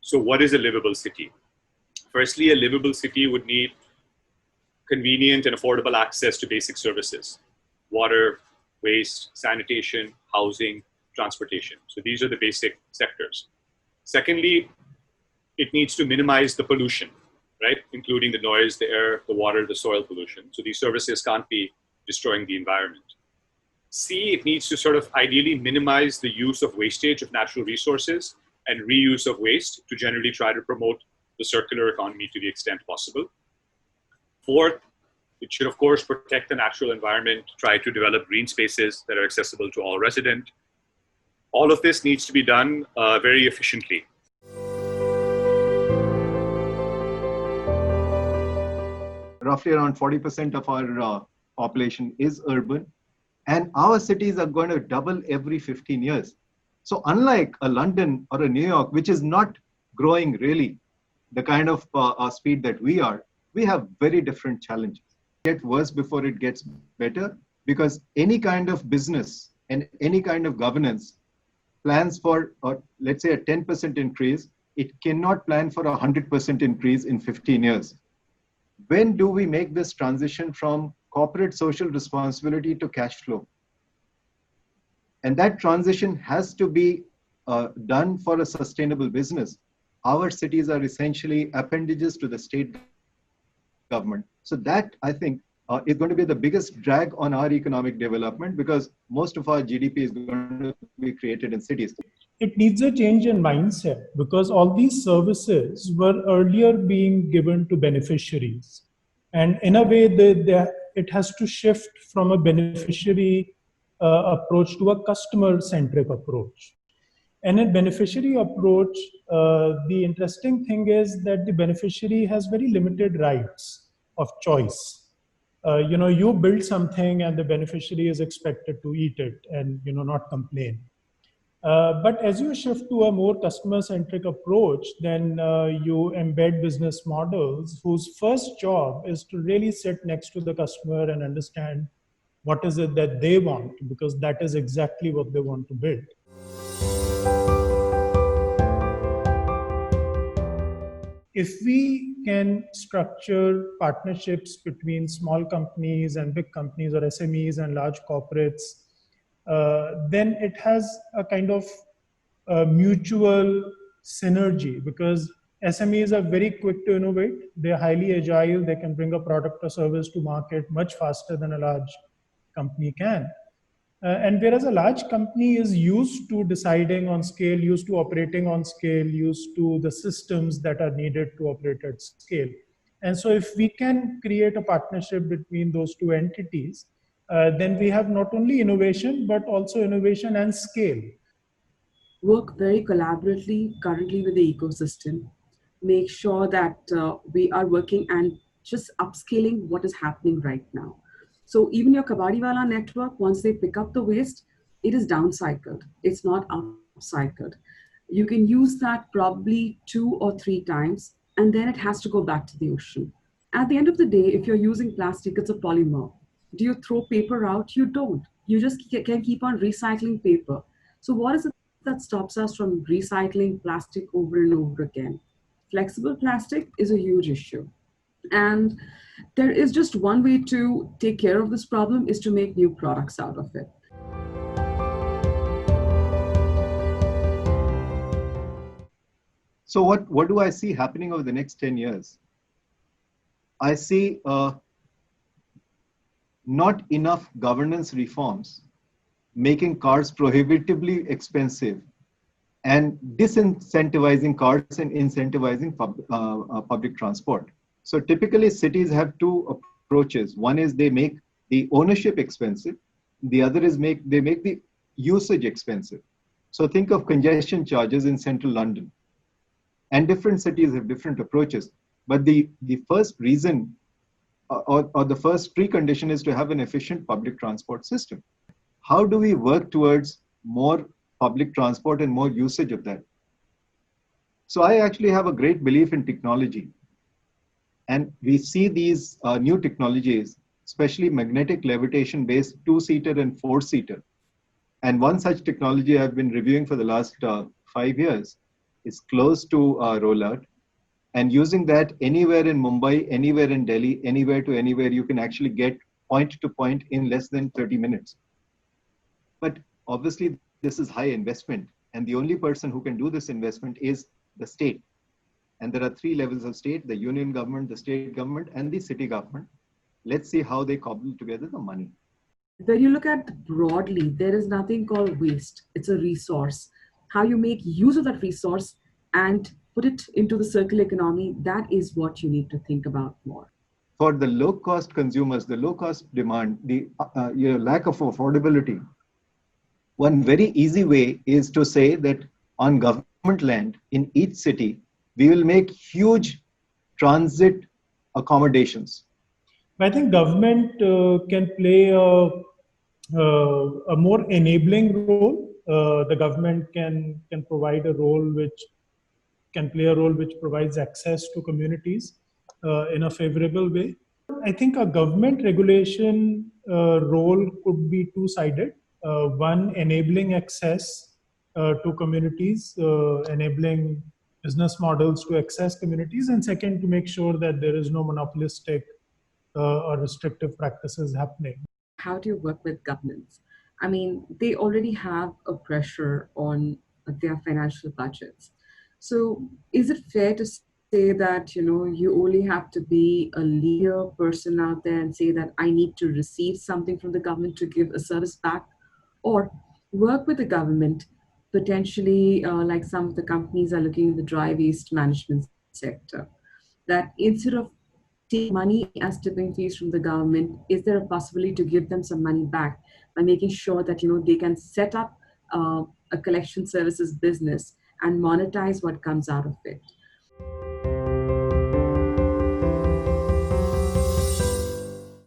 So what is a livable city? Firstly, a livable city would need convenient and affordable access to basic services: water, waste, sanitation, housing, transportation. So these are the basic sectors. Secondly, it needs to minimize the pollution, right? Including the noise, the air, the water, the soil pollution. So these services can't be destroying the environment. C, it needs to sort of ideally minimize the use of wastage of natural resources and reuse of waste to generally try to promote the circular economy to the extent possible. Fourth, it should, of course, protect the natural environment, try to develop green spaces that are accessible to all residents. All of this needs to be done very efficiently. Roughly around 40% of our population is urban, and our cities are going to double every 15 years. So unlike a London or a New York, which is not growing really the kind of speed that we are, we have very different challenges. It gets worse before it gets better, because any kind of business and any kind of governance plans for, let's say, a 10% increase. It cannot plan for a 100% increase in 15 years. When do we make this transition from corporate social responsibility to cash flow? And that transition has to be done for a sustainable business. Our cities are essentially appendages to the state government. So that, I think, is going to be the biggest drag on our economic development, because most of our GDP is going to be created in cities. It needs a change in mindset, because all these services were earlier being given to beneficiaries. And in a way, it has to shift from a beneficiary approach to a customer-centric approach. And in beneficiary approach, the interesting thing is that the beneficiary has very limited rights of choice. You build something and the beneficiary is expected to eat it and not complain. But as you shift to a more customer-centric approach, then you embed business models whose first job is to really sit next to the customer and understand what is it that they want, because that is exactly what they want to build. If we can structure partnerships between small companies and big companies, or SMEs and large corporates, then it has a kind of mutual synergy, because SMEs are very quick to innovate. They're highly agile. They can bring a product or service to market much faster than a large company can. And whereas a large company is used to deciding on scale, used to operating on scale, used to the systems that are needed to operate at scale. And so if we can create a partnership between those two entities, then we have not only innovation, but also innovation and scale. Work very collaboratively currently with the ecosystem. Make sure that we are working and just upscaling what is happening right now. So even your Kabadiwala network, once they pick up the waste, it is downcycled. It's not upcycled. You can use that probably 2 or 3 times, and then it has to go back to the ocean. At the end of the day, if you're using plastic, it's a polymer. Do you throw paper out? You don't. You just can keep on recycling paper. So what is it that stops us from recycling plastic over and over again? Flexible plastic is a huge issue. And there is just one way to take care of this problem, is to make new products out of it. So what do I see happening over the next 10 years? I see not enough governance reforms making cars prohibitively expensive and disincentivizing cars and incentivizing public transport. So typically cities have 2 approaches. One is they make the ownership expensive. The other is they make the usage expensive. So think of congestion charges in central London. And different cities have different approaches. But the first reason or the first precondition is to have an efficient public transport system. How do we work towards more public transport and more usage of that? So I actually have a great belief in technology. And we see these new technologies, especially magnetic levitation-based 2-seater and 4-seater. And one such technology I've been reviewing for the last 5 years is close to rollout. And using that anywhere in Mumbai, anywhere in Delhi, anywhere to anywhere, you can actually get point to point in less than 30 minutes. But obviously, this is high investment. And the only person who can do this investment is the state. And there are three levels of state: the union government, the state government, and the city government. Let's see how they cobble together the money. When you look at broadly, there is nothing called waste. It's a resource. How you make use of that resource and put it into the circular economy, that is what you need to think about more. For the low-cost consumers, the low-cost demand, the lack of affordability, one very easy way is to say that on government land in each city, we will make huge transit accommodations. I think government can play a more enabling role. The government can provide a role which can play a role which provides access to communities in a favorable way. I think a government regulation role could be two-sided. One, enabling access to communities, enabling business models to access communities, and second, to make sure that there is no monopolistic or restrictive practices happening. How do you work with governments? I mean, they already have a pressure on their financial budgets. So is it fair to say that, you only have to be a leader person out there and say that I need to receive something from the government to give a service back, or work with the government, potentially like some of the companies are looking in the dry waste management sector, that instead of take money as tipping fees from the government, is there a possibility to give them some money back by making sure that they can set up a collection services business and monetize what comes out of it?